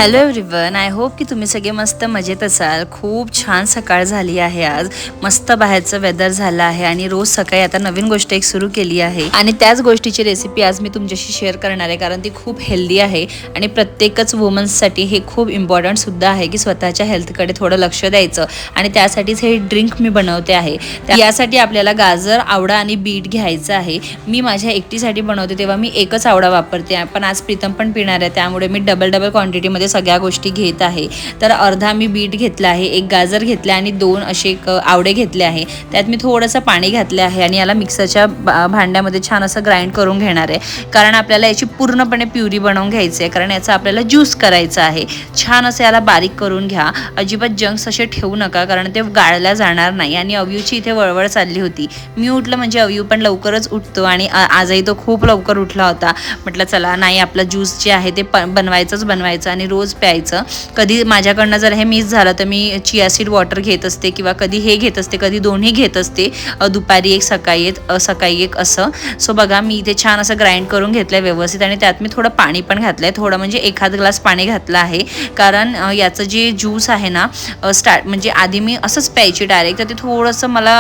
Hello everyone, I hope की तुम्ही सगळे मस्त मजेत असाल. खूप छान सकाळ झाली आहे. आज मस्त बाहेरचं वेदर झालं आहे आणि रोज सकाळी आता नवीन गोष्ट एक सुरू केली आहे आणि त्याच गोष्टीची रेसिपी आज मी तुमच्याशी शेअर करणार आहे, कारण ती खूप हेल्दी आहे आणि प्रत्येकच वुमन्ससाठी हे खूप इम्पॉर्टंट सुद्धा आहे की स्वतःच्या हेल्थकडे थोडं लक्ष द्यायचं आणि त्यासाठीच हे ड्रिंक मी बनवते आहे. यासाठी आपल्याला गाजर, आवळा आणि बीट घ्यायचं आहे. मी माझ्या एकटीसाठी बनवते तेव्हा मी एकच आवळा वापरते, पण आज प्रीतम पण पिणार आहे त्यामुळे मी डबल क्वांटिटीमध्ये सगळ्या गोष्टी घेत आहे. तर अर्धा मी बीट घेतला आहे, एक गाजर घेतला आणि दोन असे आवळे घेतले आहे. त्यात मी थोडंसं पाणी घातले आहे आणि याला मिक्सरच्या भांड्यामध्ये छान असं ग्राइंड करून घेणार आहे, कारण आपल्याला याची पूर्णपणे प्युरी बनवून घ्यायची आहे, कारण याचा आपल्याला ज्यूस करायचा आहे. छान असं याला बारीक करून घ्या. अजिबात जंक्स असे ठेवू नका, कारण ते गाळल्या जाणार नाही. आणि अव्यूची इथे वळवळ चालली होती. मी उठलं म्हणजे अव्यू पण लवकरच उठतो आणि आजही तो खूप लवकर उठला होता. म्हटलं चला नाही, आपला ज्यूस जे आहे ते बनवायचं आणि रोज प्यायचं. कधी माझ्याकडनं जर हे मिस झालं तर मी चिया सीड वॉटर घेत असते किंवा कधी हे घेत असते, कधी दोन्ही घेत असते. दुपारी एक सकाळी एक असं. सो बघा, मी इथे छान असं ग्राइंड करून घेतलं व्यवस्थित आणि त्यात मी थोडं पाणी पण घातलं आहे. थोडं म्हणजे एखाद ग्लास पाणी घातलं आहे, कारण याचं जे ज्यूस आहे ना म्हणजे आधी मी असंच प्यायची डायरेक्ट, तर ते थोडंसं मला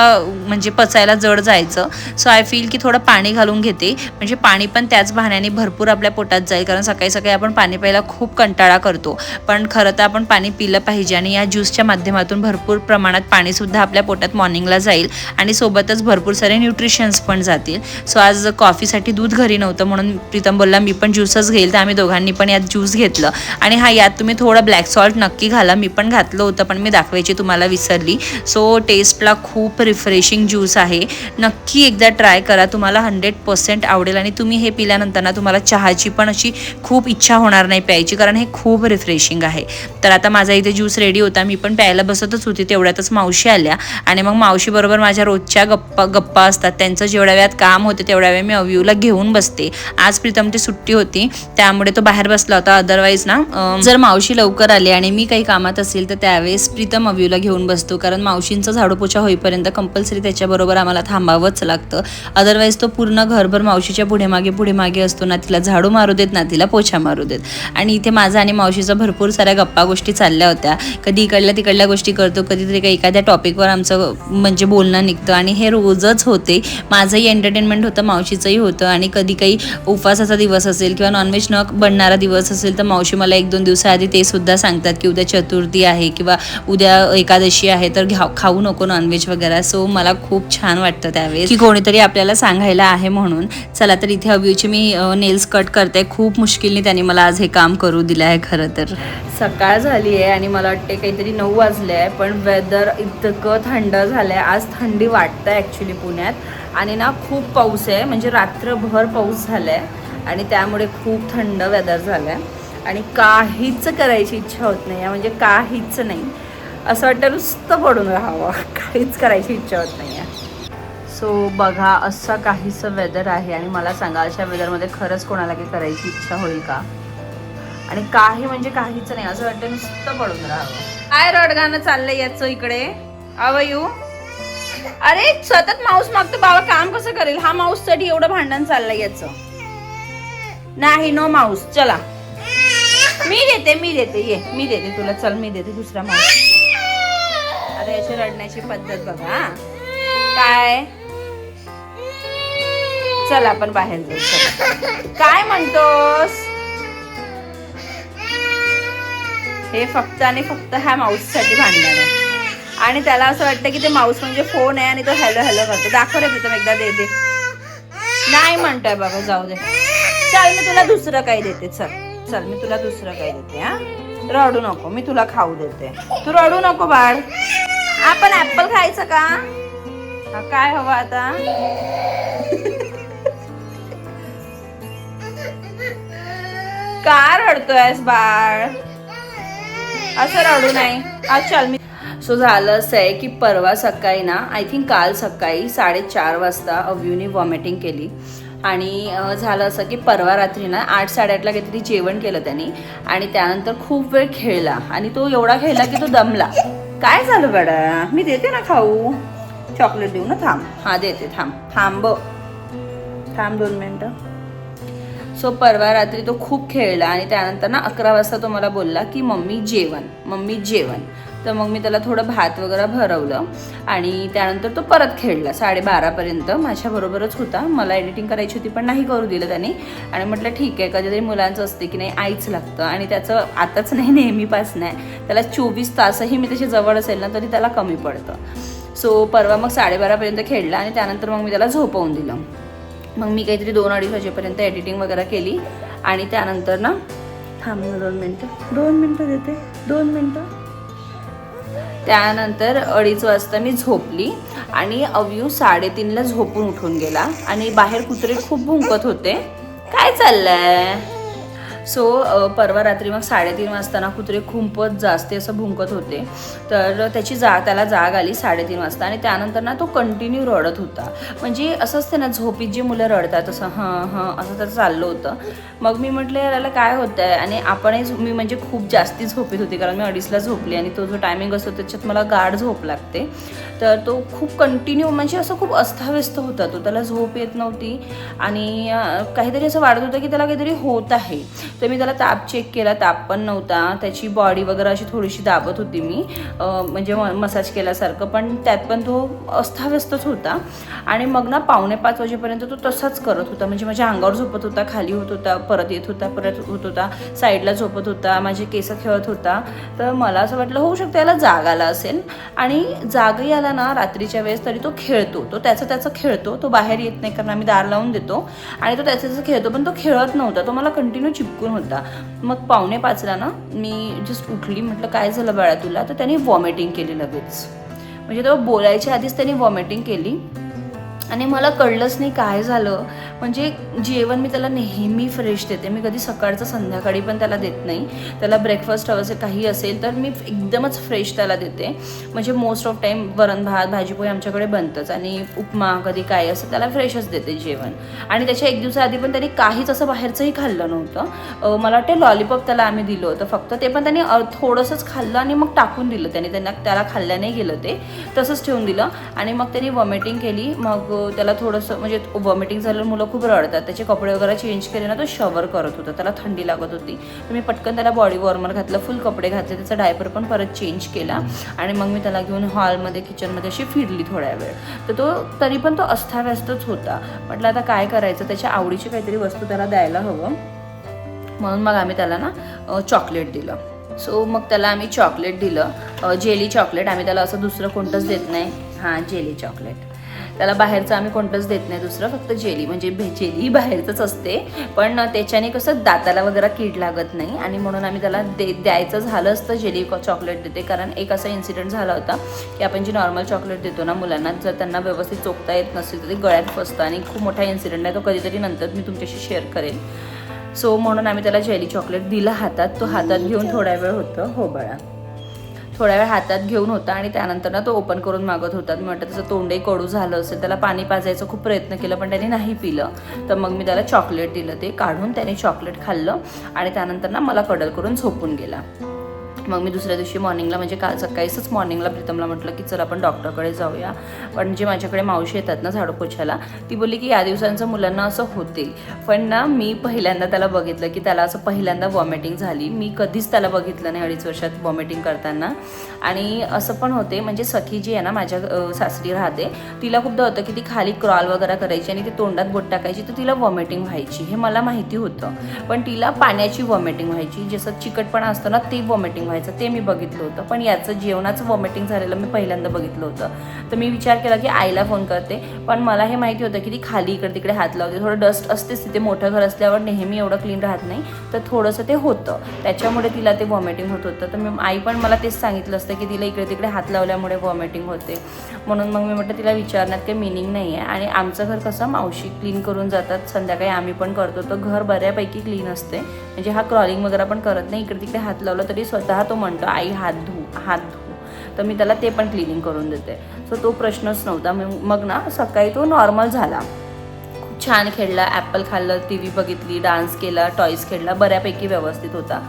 म्हणजे पचायला जड जायचं. सो आय फील की थोडं पाणी घालून घेते, म्हणजे पाणी पण त्याच बहाण्याने भरपूर आपल्या पोटात जाईल, कारण सकाळी सकाळी आपण पाणी प्यायला खूप कंटाळा करतो, पण खरं तर आपण पाणी पिलं पाहिजे. आणि या ज्यूसच्या माध्यमातून भरपूर प्रमाणात पाणीसुद्धा आपल्या पोटात मॉर्निंगला जाईल आणि सोबतच भरपूर सारे न्यूट्रिशन्स पण जातील. सो आज कॉफीसाठी दूध घरी नव्हतं म्हणून प्रीतम बोलला मी पण ज्यूसच घेईल, तर आम्ही दोघांनी पण यात ज्यूस घेतलं. आणि यात तुम्ही थोडं ब्लॅक सॉल्ट नक्की घाला. मी पण घातलं होतं, पण मी दाखवायची तुम्हाला विसरली. सो टेस्टला खूप रिफ्रेशिंग ज्यूस आहे. नक्की एकदा ट्राय करा, तुम्हाला 100% आवडेल. आणि तुम्ही हे पिल्यानंतर ना तुम्हाला चहाची पण अशी खूप इच्छा होणार नाही प्यायची, कारण हे खूप रिफ्रेशिंग आहे. तर आता माझा इथे ज्यूस रेडी होता, मी पण प्यायला बसतच होती. तेवढ्यातच मावशी आल्या आणि मग मावशीबरोबर माझ्या रोजच्या गप्पा असतात. त्यांचं जेवढ्या वेळात काम होते तेवढ्या वेळ मी अव्यूला घेऊन बसते. आज प्रीतमची सुट्टी होती त्यामुळे तो बाहेर बसला होता. अदरवाईज ना जर मावशी लवकर आली आणि मी काही कामात असेल तर त्यावेळेस प्रीतम अव्यूला घेऊन बसतो, कारण मावशींचा झाडूपोछा होईपर्यंत कंपल्सरी त्याच्याबरोबर आम्हाला थांबावंच लागतं. अदरवाईज तो पूर्ण घरभर मावशीच्या पुढे मागे असतो, ना तिला झाडू मारू देत ना तिला पोछा मारू देत. आणि इथे माझा आणि मावशीचा भरपूर साऱ्या गप्पा गोष्टी चालल्या होत्या. कधी इकडल्या तिकडल्या गोष्टी करतो, कधीतरी एखाद्या टॉपिकवर आमचं म्हणजे बोलणं निघतं आणि हे रोजच होते. माझंही एंटरटेनमेंट होतं, मावशीचंही होतं. आणि कधी काही उपवासाचा दिवस असेल किंवा नॉनव्हेज न बनणारा दिवस असेल तर मावशी मला 1-2 दिवसाआधी ते सुद्धा सांगतात की उद्या चतुर्थी आहे किंवा उद्या एकादशी आहे तर खाऊ नको नॉनव्हेज वगैरे. सो मला खूप छान वाटतं त्यावेळेस की कोणीतरी आपल्याला सांगायला आहे म्हणून. चला तर इथे अव्यूची मी नेल्स कट करते. खूप मुश्किलने त्यांनी मला आज हे काम करू दिलं आहे. खरं तर सकाळ झाली आहे आणि मला वाटते काहीतरी 9 वाजले आहे, पण वेदर इतकं थंड झालं आहे. आज थंडी वाटतं ॲक्च्युली पुण्यात. आणि ना खूप पाऊस आहे, म्हणजे रात्रभर पाऊस झाला आहे आणि त्यामुळे खूप थंड वेदर झालं आहे आणि काहीच करायची इच्छा होत नाही आहे, म्हणजे काहीच नाही. असं वाटतं नुसतं पडून राहावं, काहीच करायची इच्छा होत नाही आहे. सो बघा, असं काहीसं वेदर आहे आणि मला सांगा अशा वेदरमध्ये खरंच कोणाला काही करायची इच्छा होईल का? आणि काही म्हणजे काहीच नाही, असं वाटतं नुसतं पडून राहावं. काय रडगाणं चाललंय याचं इकडे अवयू? अरे सतत माऊस मागतो बाबा, काम कसं करेल? हा माऊस साठी एवढं भांडण चाललंय याचं. नाही, नो माऊस. चला मी देते ये, मी देते तुला. चल मी देते दुसरा माऊस. आता याची रडण्याची पद्धत बघा. काय चल आपण बाहेर जाऊ. काय म्हणतोस? हे फक्त आणि फक्त ह्या माऊस साठी भांडण आहे आणि त्याला असं वाटतं की ते माऊस म्हणजे फोन आहे आणि तो हॅलो करतो. दाखव रे प्रीतम, एकदा दे. नाही म्हणतोय बाबा, जाऊ दे. चल मी तुला दुसरं काही देते. चल मी तुला दुसरं काही देते. रडू नको, मी तुला खाऊ देते. तू रडू नको बाळ. आपण ऍपल खायचं का? काय हवं आता? का रडतोयस बाळ? असं रडू नाही. चल मी. सो झालं असं आहे की परवा सकाळी ना, आय थिंक काल सकाळी 4:30 वाजता अव्यूने वॉमिटिंग केली. आणि झालं असं की परवा रात्री ना 8-8:30ला काहीतरी जेवण केलं त्यांनी आणि त्यानंतर खूप वेळ खेळला आणि तो एवढा खेळला की तो दमला. काय झालं बेटा? मी देते ना खाऊ. चॉकलेट देऊ ना? थांब. देते. थांब 2 मिनटं. सो परवा रात्री तो खूप खेळला आणि त्यानंतर ना 11 वाजता तो मला बोलला की मम्मी जेवण. तर मग मी त्याला थोडं भात वगैरे भरवलं आणि त्यानंतर तो परत खेळला 12:30पर्यंत. माझ्याबरोबरच होता. मला एडिटिंग करायची होती पण नाही करू दिलं त्याने आणि म्हटलं ठीक आहे, कधीतरी मुलांचं असते की नाही आईच लागतं आणि त्याचं आताच नाही नेहमीपासून आहे. त्याला 24 तासही मी त्याच्या जवळ असेल ना तरी त्याला कमी पडतं. सो परवा मग 12:30पर्यंत खेळला आणि त्यानंतर मग मी त्याला झोपवून दिलं. मग मी काहीतरी 2-2:30 वाजेपर्यंत एडिटिंग वगैरे केली आणि त्यानंतर ना 2 मिनटं त्यानंतर 2:30 वाजता मी झोपली आणि अव्यू 3:30ला झोपून उठून गेला आणि बाहेर कुत्रे खूप भुंकत होते. काय चाललंय? सो परवा रात्री मग 3:30 वाजता ना कुत्रे खूपच जास्त असं भुंकत होते. तर त्याला जाग आली 3:30 वाजता आणि त्यानंतर ना तो कंटिन्यू रडत होता. म्हणजे असं असते ना झोपीत जी मुलं रडतात असं असं त्याचं चाललं होतं. मग मी म्हटलं याला काय होतं आहे आणि मी म्हणजे खूप जास्ती झोपीत होती कारण मी 2:30ला झोपली आणि तो जो टायमिंग असतो त्याच्यात मला गाढ झोप लागते. तर तो खूप कंटिन्यू म्हणजे असं खूप अस्ताव्यस्त होता. त्याला झोप येत नव्हती आणि काहीतरी असं वाटत होतं की त्याला काहीतरी होत आहे. तर मी त्याला ताप चेक केला, ताप पण नव्हता. त्याची बॉडी वगैरे अशी थोडीशी दाबत होती मी म्हणजे मसाज केल्यासारखं, पण त्यात पण तो अस्ताव्यस्तच होता. आणि मग ना 4:45 वाजेपर्यंत तो तसाच करत होता. म्हणजे माझ्या अंगावर झोपत होता, खाली होत होता, परत येत होता, साईडला झोपत होता, माझे केस खेळत होता. तर मला असं वाटलं होऊ शकतं याला जाग आला असेल आणि जागही आला ना रात्रीच्या वेळेस तरी तो खेळतो. तो त्याचं खेळतो. तो बाहेर येत नाही कारण आम्ही दार लावून देतो आणि तो त्याचं खेळतो, पण तो खेळत नव्हता. तो मला कंटिन्यू चिपकून होता. मग 4:45ला ना मी जस्ट उठली. म्हटलं काय झालं बाळा तुला? तर त्याने वॉमिटिंग केली लगेच. म्हणजे तो बोलायच्या आधीच त्याने वॉमिटिंग केली आणि मला कळलंच नाही काय झालं. म्हणजे जेवण मी त्याला नेहमी फ्रेश देते. मी कधी सकाळचं संध्याकाळी पण त्याला देत नाही. त्याला ब्रेकफास्ट हवं असेल काही असेल तर मी एकदमच फ्रेश त्याला देते. म्हणजे मोस्ट ऑफ टाईम वरण भात भाजीपोळी आमच्याकडे बनतंच आणि उपमा कधी काय असं त्याला फ्रेशच देते जेवण. आणि त्याच्या 1 दिवसाआधी पण त्यांनी काहीच असं बाहेरचंही खाल्लं नव्हतं. मला वाटते लॉलीपॉप त्याला आम्ही दिलं होतं फक्त. ते पण त्याने थोडंसंच खाल्लं आणि मग टाकून दिलं. त्याला खाल्लं नाही गेलं, ते तसंच ठेवून दिलं. आणि मग त्यांनी वॉमिटिंग केली. मग त्याला थोडंसं म्हणजे वॉमिटिंग झालं, मुलं खूप रडतात. त्याचे कपडे वगैरे चेंज केले ना तो शवर करत होता. त्याला थंडी लागत होती. तर मी पटकन त्याला बॉडी वॉर्मर घातलं, फुल कपडे घातले, त्याचा डायपर पण परत चेंज केला आणि मग मी त्याला घेऊन हॉलमध्ये किचनमध्ये अशी फिरली थोड्या वेळ. तर तरी पण तो अस्ताव्यस्तच होता. म्हटलं आता काय करायचं, त्याच्या आवडीची काहीतरी वस्तू त्याला द्यायला हवं. म्हणून मग आम्ही त्याला ना चॉकलेट दिलं. सो मग त्याला आम्ही चॉकलेट दिलं, जेली चॉकलेट. आम्ही त्याला असं दुसरं कोणतंच देत नाही. जेली चॉकलेट त्याला बाहेरचं आम्ही कोणतंच देत नाही दुसरं, फक्त जेली. म्हणजे जेली बाहेरचंच असते पण त्याच्याने कसं दाताला वगैरे कीड लागत नाही आणि म्हणून आम्ही त्याला द्यायचं झालं असतं जेली चॉकलेट देते. कारण एक असा इन्सिडेंट झाला होता की आपण जी नॉर्मल चॉकलेट देतो ना मुलांना, जर त्यांना व्यवस्थित चोखता येत नसेल तर ते गळ्यात फसतं आणि खूप मोठा इन्सिडेंट आहे. तो कधीतरी नंतर मी तुमच्याशी शेअर करेन. सो म्हणून आम्ही त्याला जेली चॉकलेट दिलं हातात. तो हातात घेऊन थोड्या वेळ होतं, हो बाळा, थोड्या वेळ हातात घेऊन होता आणि त्यानंतर ना तो ओपन करून मागत होता. मी म्हटलं त्याचं तोंडही कडू झालं असेल, त्याला पाणी पाजायचं खूप प्रयत्न केला पण त्याने नाही पिलं. तर मग मी त्याला चॉकलेट दिलं, ते काढून त्याने चॉकलेट खाल्लं आणि त्यानंतर ना मला कडल करून झोपून गेला. मग मी दुसऱ्या दिवशी मॉर्निंगला म्हणजे काल सकाळीच मॉर्निंगला प्रीतमला म्हटलं की चल आपण डॉक्टरकडे जाऊया. पण जे माझ्याकडे मावशी येतात ना झाडू पोछायला, ती बोलली की या दिवसांचं मुलांना असं होते. पण ना मी पहिल्यांदा त्याला बघितलं की त्याला असं पहिल्यांदा वॉमिटिंग झाली. मी कधीच त्याला बघितलं नाही 2.5 वर्षात वॉमिटिंग करताना. आणि असं पण होते म्हणजे सखी जी आहे ना माझ्या सासरी राहते, तिला खूपदा होतं की ती खाली क्रॉल वगैरे करायची आणि ती तोंडात बोट टाकायची तर तिला वॉमिटिंग व्हायची. हे मला माहिती होतं, पण तिला पाण्याची वॉमिटिंग व्हायची, जसं चिकटपणा असतं ना ते वॉमिटिंग व्हायचं, ते मी बघितलं होतं. पण याचं जेवणाचं वॉमिटिंग झालेलं मी पहिल्यांदा बघितलं होतं. तर मी विचार केला की आईला फोन करते, पण मला हे माहिती होतं की ती खाली इकडे तिकडे हात लावते. थोडं डस्ट असतेच तिथे, मोठं घर असल्यावर नेहमी एवढं क्लीन राहत नाही, तर थोडंसं ते होतं, त्याच्यामुळे तिला ते वॉमिटिंग होत होतं. तर मी आई पण मला तेच सांगितलं असतं की तिला इकडे तिकडे हात लावल्यामुळे वॉमिटिंग होते. म्हणून मग मी म्हटलं तिला विचारण्यात काही मिनिंग नाही आहे. आणि आमचं घर कसं मावशी क्लीन करून जातात, संध्याकाळी आम्ही पण करतो, तर घर बऱ्यापैकी क्लीन असते. म्हणजे हा क्रॉलिंग वगैरे पण करत नाही, इकडे तिकडे हात लावला तरी स्वतः तो म्हणतो आई हात धू. तर मी त्याला ते पण क्लिनिंग करून देते. सो तो प्रश्नच नव्हता. मग ना सकाळी तो नॉर्मल झाला, खूप छान खेळला, ॲपल खाल्लं, TV बघितली, डान्स केला, टॉईज खेळला, बऱ्यापैकी व्यवस्थित होता.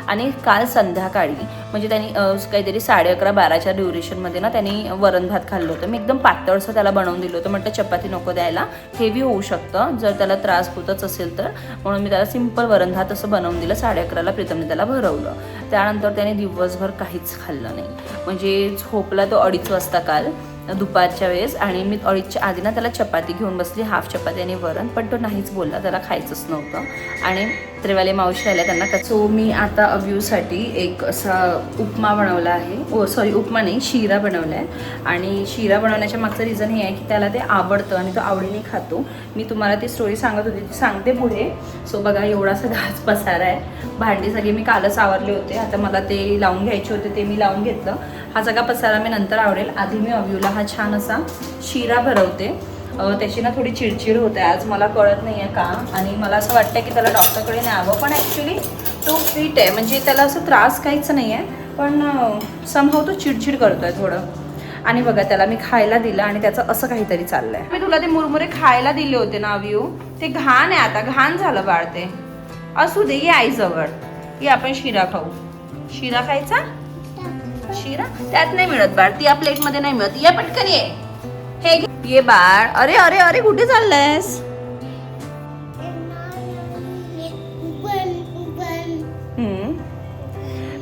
आणि काल संध्याकाळी म्हणजे त्यांनी काहीतरी 11:30-12च्या ड्युरेशनमध्ये ना त्यांनी वरण भात खाल्लं होतं. मी एकदम पातळसं त्याला बनवून दिलं होतं. म्हटलं चपाती नको द्यायला, हेवी होऊ शकतं जर त्याला त्रास होतच असेल तर, म्हणून मी त्याला सिंपल वरण भात असं बनवून दिलं. 11:30ला प्रीतमने त्याला भरवलं. त्यानंतर त्याने दिवसभर काहीच खाल्लं नाही, म्हणजे झोपला तो 2:30 वाजता काल दुपारच्या वेळेस. आणि मी 2:30च्या आधी ना त्याला चपाती घेऊन बसली, हाफ चपाती आणि वरण, पण तो नाहीच बोलला, त्याला खायचंच नव्हतं. आणि त्रेवाले मावशी आल्या त्यांना सो मी आता अव्यूसाठी एक असा उपमा बनवला आहे. उपमा नाही, शिरा बनवला आहे. आणि शिरा बनवण्याच्या मागचं रिझन हे आहे की त्याला ते आवडतं आणि तो आवडीने खातो. मी तुम्हाला ती स्टोरी सांगत होती, ती सांगते पुढे. सो बघा एवढासा घास पसारा आहे. भांडी सगळी मी कालच आवरले होते, आता मला ते लावून घ्यायचे होते, ते मी लावून घेतलं. हा सगळा पसारा मी नंतर आवडेल. आधी मी अव्यूला हा छान असा शिरा भरवते. त्याची ना थोडी चिडचिड होते आज, मला कळत नाही आहे का. आणि मला असं वाटतं की त्याला डॉक्टरकडे न्यावं, पण ॲक्च्युली तो फिट आहे, म्हणजे त्याला असं त्रास काहीच नाही आहे, पण समहाव तो चिडचिड करतो आहे थोडं. आणि बघा त्याला मी खायला दिलं आणि त्याचं असं काहीतरी चाललंय. मी तुला ते मुरमुरे खायला दिले होते ना अव्यू, ते घाण आहे, आता घाण झालं बाळ ते. असू दे, ये आईजवळ ये, आपण शिरा खाऊ. शिरा खायचा? शिरा त्यात नाही मिळत बाळ, ती या प्लेटमध्ये नाही मिळत. ये पटकन ये, हे घे. ये बाळ. अरे अरे अरे कुठे चाललंयस?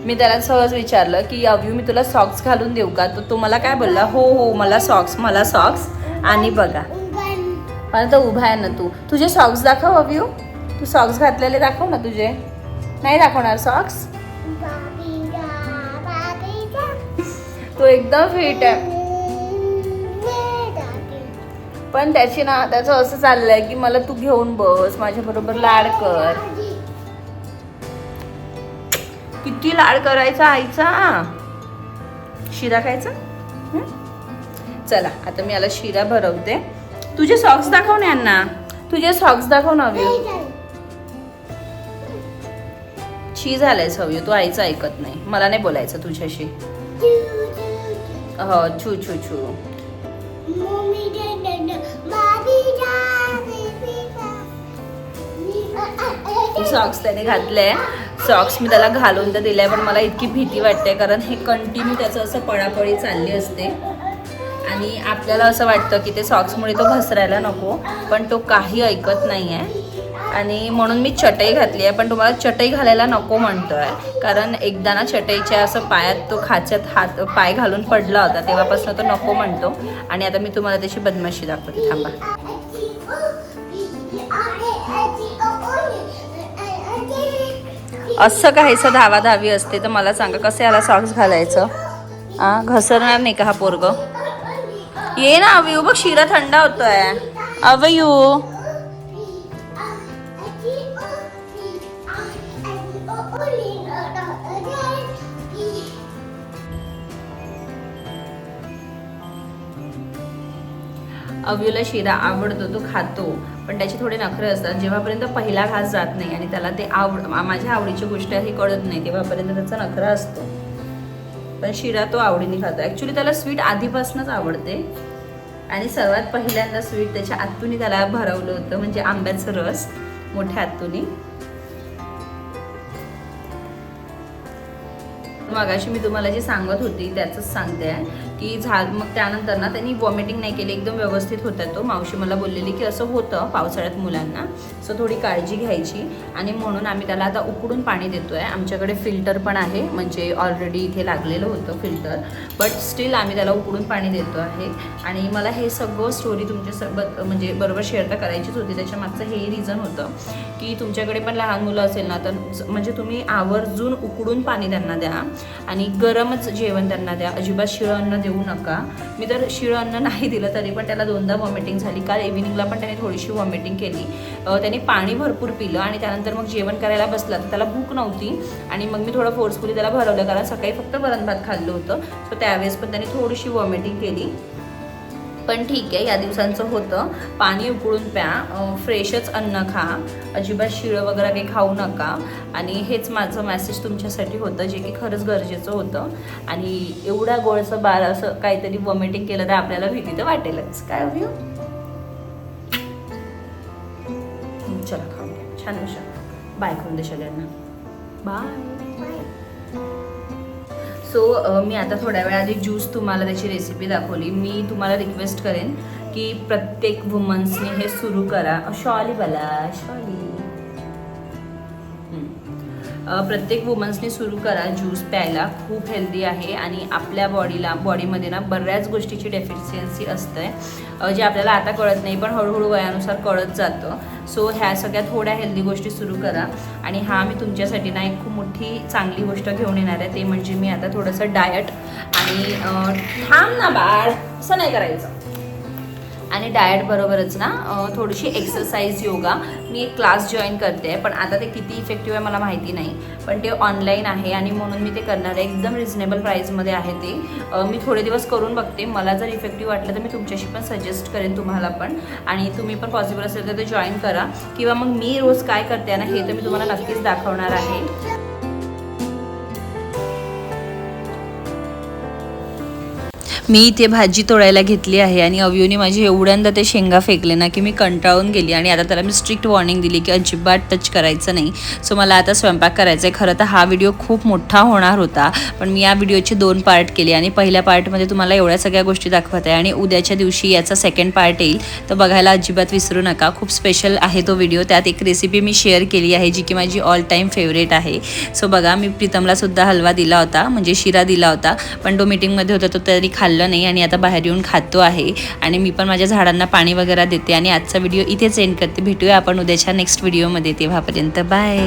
मी त्याला सहज विचारलं की अव्यू मी तुला सॉक्स घालून देऊ का, तर तो मला काय बोलला, हो हो मला सॉक्स, मला सॉक्स. आणि बघा मला तर उभा आहे ना, तुझे सॉक्स दाखव अव्यू, तू सॉक्स घातलेले दाखव ना तुझे. नाही दाखवणार सॉक्स? तो एकदम फिट आहे, पण त्याची ना त्याचं असं चाललंय की मला तू घेऊन बस, माझ्या बरोबर लाड कर. किती लाड करायचा आईचा. शिरा खायचा? चला आता मी याला शिरा भरवते. तुझे सॉक्स दाखव ना यांना, तुझे सॉक्स दाखव ना अव्यू. शी झालंय अव्यू, तू आईचं ऐकत नाही, मला नाही बोलायचं तुझ्याशी. हो छू छू छू. सॉक्स त्याने घातले. सॉक्स मी त्याला घालून तर दिले, पण मला इतकी भीती वाटते कारण हे कंटिन्यू त्याचं असं पळापळी चालली असते. आणि आपल्याला असं वाटतं की ते सॉक्समुळे तो घसरायला नको, पण तो काही ऐकत नाही आहे. आणि म्हणून मी चटई घातली आहे, पण तुम्हाला चटई घालायला नको म्हणतोय, कारण एकदा ना चटईच्या असं पायात तो खाच्यात पाय घालून पडला होता, तेव्हापासून तो नको म्हणतो. आणि आता मी तुम्हाला त्याची बदमाशी दाखवते, थांबा. असं काहीसं धावाधावी असते, तर मला सांगा कसं याला सॉक्स घालायचं? घसरणार नाही का हा पोरग? ये ना अव्यू, बघ शिरा थंड होतोय. अव्यू अव्यूला शिरा आवडतो, तो खातो, पण त्याचे थोडे नखरे असतात. जेव्हापर्यंत पहिला घास जात नाही आणि त्याला ते माझ्या आवडीची गोष्ट ही कळत नाही, तेव्हापर्यंत त्याचा नखरा असतो. पण शिरा तो आवडीने खातो. ॲक्च्युली त्याला स्वीट आधीपासूनच आवडते. आणि सर्वात पहिल्यांदा स्वीट त्याच्या आत्तूनी त्याला भरवलं होतं, म्हणजे आंब्याचं रस मोठ्या आत्तूनी. मगाशी मी तुम्हाला जे सांगत होती त्याचंच सांगते की मग त्यानंतर ना त्यांनी वॉमिटिंग नाही केली, एकदम व्यवस्थित होता तो. मावशी मला बोललेली की असं होतं पावसाळ्यात मुलांना, सो थोडी काळजी घ्यायची. आणि म्हणून आम्ही त्याला आता उकडून पाणी देतोय. आमच्याकडे फिल्टर पण आहे, म्हणजे ऑलरेडी इथे लागलेलं होतं फिल्टर, बट स्टील आम्ही त्याला उकडून पाणी देतो आहे. आणि मला हे सगळं स्टोरी तुमच्यासोबत म्हणजे बरोबर शेअर तर करायचीच होती. त्याच्या मागचं हे रिझन होतं की तुमच्याकडे पण लहान मुलं असेल ना, तर म्हणजे तुम्ही आवर्जून उकडून पाणी त्यांना द्या आणि गरमच जेवण त्यांना द्या. अजिबात शिळं अन्न देऊ नका. मी तर शिळं अन्न नाही दिलं तरी पण त्याला 2दा वॉमिटिंग झाली. काल इव्हिनिंगला पण त्याने थोडीशी वॉमिटिंग केली. त्याने पाणी भरपूर पिलं आणि त्यानंतर मग जेवण करायला बसला तर त्याला भूक नव्हती आणि मग मी थोडं फोर्सफुली त्याला भरवलं, कारण सकाळी फक्त वरण भात खाल्लं होतं. सो त्यावेळेस पण त्याने थोडीशी वॉमिटिंग केली. पण ठीक आहे, या दिवसांचं होतं. पाणी उकळून प्या, फ्रेशच अन्न खा, अजिबात शिळं वगैरे काही खाऊ नका. आणि हेच माझं मेसेज तुमच्यासाठी होतं, जे की खरंच गरजेचं होतं. आणि एवढ्या गोळचं बाळ असं काहीतरी वॉमिटिंग केलं तर आपल्याला भीती तर वाटेलच. काय अव्यू? चला खाऊ, छान विषय. बाय करून दे सगळ्यांना. बाय. सो मी आता थोड्या वेळा आधी ज्यूस तुम्हाला त्याची रेसिपी दाखवली. मी तुम्हाला रिक्वेस्ट करेन की प्रत्येक वुमन्सने हे सुरू करा. शॉली बला शॉली. प्रत्येक वुमन्सने सुरू करा ज्यूस प्यायला. खूप हेल्दी आहे आणि आपल्या बॉडीमध्ये ना बऱ्याच गोष्टीची डेफिशियन्सी असते जे आपल्याला आता कळत नाही पण हळूहळू वयानुसार कळत जातं. सो ह्या सगळ्या थोड्या हेल्दी गोष्टी सुरू करा. आणि मी तुमच्यासाठी ना एक खूप मोठी चांगली गोष्ट घेऊन येणार आहे. ते म्हणजे मी आता थोडंसं डायट आणि थांब ना बाळ, असं नाही करायचं. आणि डाएट बरोबरच ना थोडीशी एक्सरसाइज योगा. मी एक क्लास जॉईन करते आहे पण आता ते किती इफेक्टिव्ह आहे मला माहिती नाही. पण ते ऑनलाईन आहे आणि म्हणून मी ते करणार आहे. एकदम रिजनेबल प्राईसमध्ये आहे ते. मी थोडे दिवस करून बघते. मला जर इफेक्टिव्ह वाटलं तर मी तुमच्याशी पण सजेस्ट करेन तुम्हाला पण. आणि तुम्ही पण पॉसिबल असेल तर ते जॉईन करा. किंवा मग मी रोज काय करते ना हे तर मी तुम्हाला नक्कीच दाखवणार आहे. मी इथे भाजी तोडायला घेतली आहे आणि अव्यूने माझी एवढ्यांदा ते शेंगा फेकले ना की मी कंटाळून गेली. आणि आता त्याला मी स्ट्रिक्ट वॉर्निंग दिली की अजिबात टच करायचं नाही. सो मला आता स्वयंपाक करायचा आहे. खरं तर हा व्हिडिओ खूप मोठा होणार होता पण मी या व्हिडिओचे 2 पार्ट केले आणि पहिल्या पार्टमध्ये तुम्हाला एवढ्या सगळ्या गोष्टी दाखवत आहे आणि उद्याच्या दिवशी याचा सेकंड पार्ट येईल. तर बघायला अजिबात विसरू नका. खूप स्पेशल आहे तो व्हिडिओ. त्यात एक रेसिपी मी शेअर केली आहे जी की माझी ऑल टाईम फेवरेट आहे. सो बघा, मी प्रीतमला सुद्धा हलवा दिला होता म्हणजे शिरा दिला होता पण तो मीटिंगमध्ये होता तो तरी खाल्ला नाही आणि आता बाहेर येऊन खातो आहे. आणि मी पण माझ्या झाडांना पाणी वगैरे देते. आणि आजचा व्हिडिओ इथेच एंड करते. भेटूया आपण उद्याच्या नेक्स्ट व्हिडिओमध्ये. तेव्हापर्यंत बाय.